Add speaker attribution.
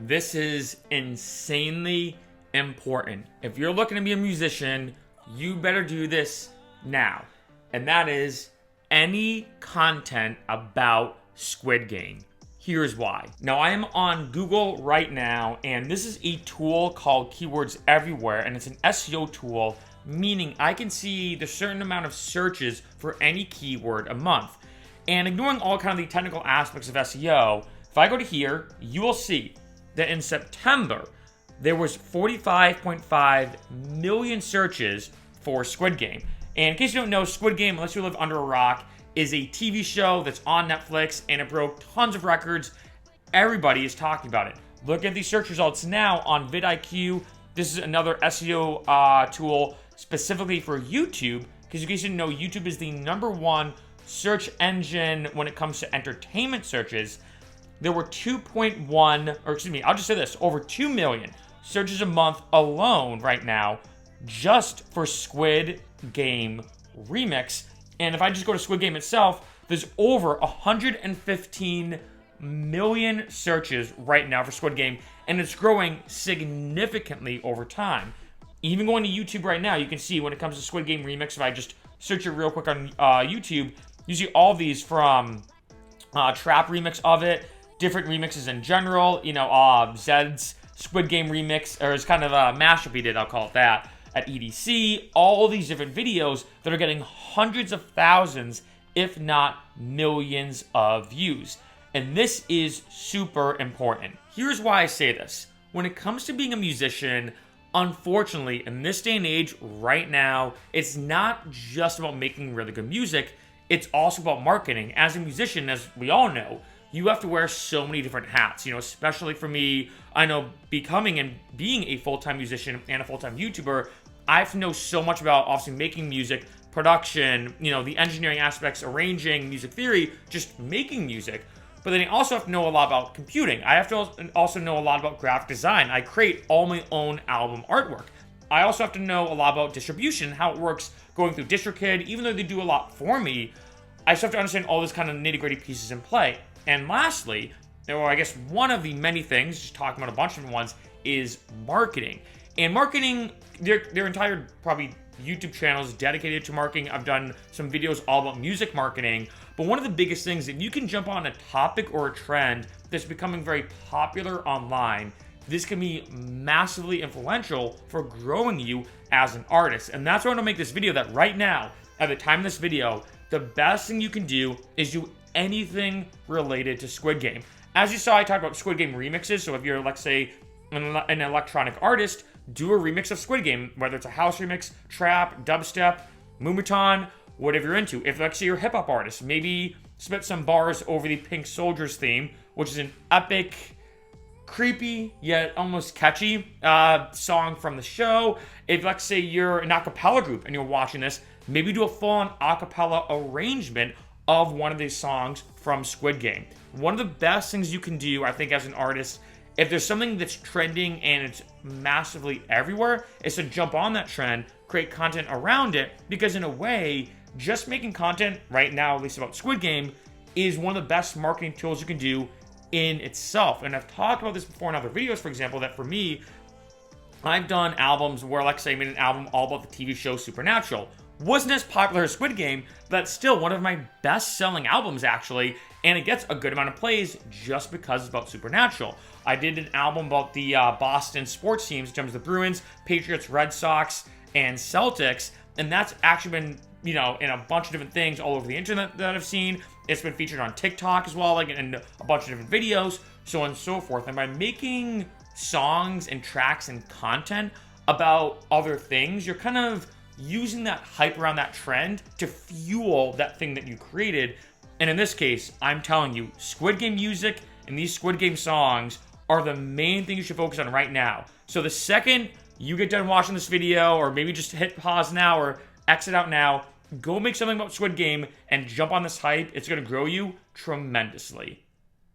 Speaker 1: This is insanely important. If you're looking to be a musician, you better do this now. And that is any content about Squid Game. Here's why. Now, I am on Google right now, and this is a tool called Keywords Everywhere, and it's an SEO tool, meaning I can see the certain amount of searches for any keyword a month. And ignoring all kind of the technical aspects of SEO, if I go to here, you will see that in September, there was 45.5 million searches for Squid Game. And in case you don't know, Squid Game, unless you live under a rock, is a TV show that's on Netflix, and it broke tons of records. Everybody is talking about it. Look at these search results now on vidIQ. This is another SEO tool specifically for YouTube, because in case you didn't know, YouTube is the #1 search engine when it comes to entertainment searches. There were over 2 million searches a month alone right now just for Squid Game Remix. And if I just go to Squid Game itself, there's over 115 million searches right now for Squid Game, and it's growing significantly over time. Even going to YouTube right now, you can see when it comes to Squid Game Remix, if I just search it real quick on YouTube, you see all these from trap remix of it, different remixes in general, Zed's Squid Game remix, or it's kind of a mashup he did, I'll call it that, at EDC, all these different videos that are getting hundreds of thousands, if not millions of views. And this is super important. Here's why I say this. When it comes to being a musician, unfortunately, in this day and age right now, it's not just about making really good music, it's also about marketing. As a musician, as we all know, you have to wear so many different hats, especially for me. I know becoming and being a full-time musician and a full-time YouTuber, I have to know so much about obviously making music, production, the engineering aspects, arranging, music theory, just making music. But then I also have to know a lot about computing. I have to also know a lot about graphic design. I create all my own album artwork. I also have to know a lot about distribution, how it works going through DistroKid. Even though they do a lot for me, I still have to understand all those kind of nitty-gritty pieces in play. And lastly, or I guess one of the many things, just talking about a bunch of different ones, is marketing. And marketing, their entire probably YouTube channel is dedicated to marketing. I've done some videos all about music marketing. But one of the biggest things, if you can jump on a topic or a trend that's becoming very popular online, this can be massively influential for growing you as an artist. And that's why I want to make this video, that right now, at the time of this video, the best thing you can do is do anything related to Squid Game. As you saw, I talked about Squid Game remixes. So if you're, let's say, an electronic artist, do a remix of Squid Game, whether it's a house remix, trap, dubstep, moombahton, whatever you're into. If, let's say, you're a hip-hop artist, maybe spit some bars over the Pink Soldiers theme, which is an epic, creepy, yet almost catchy song from the show. If, let's say, you're an a cappella group and you're watching this, maybe do a full-on a cappella arrangement of one of these songs from Squid Game. One of the best things you can do, I think, as an artist, if there's something that's trending and it's massively everywhere, is to jump on that trend, create content around it, because in a way, just making content right now, at least about Squid Game, is one of the best marketing tools you can do in itself. And I've talked about this before in other videos, for example, that for me, I've done albums where, like, say, I made an album all about the TV show Supernatural. Wasn't as popular as Squid Game, but still one of my best-selling albums, actually, and it gets a good amount of plays just because it's about Supernatural. I did an album about the Boston sports teams in terms of the Bruins, Patriots, Red Sox, and Celtics, and that's actually been, in a bunch of different things all over the internet that I've seen. It's been featured on TikTok as well, in a bunch of different videos, so on and so forth. And by making songs and tracks and content about other things, you're kind of using that hype around that trend to fuel that thing that you created. And in this case, I'm telling you, Squid Game music and these Squid Game songs are the main thing you should focus on right now. So the second you get done watching this video, or maybe just hit pause now or exit out now, go make something about Squid Game and jump on this hype. It's going to grow you tremendously.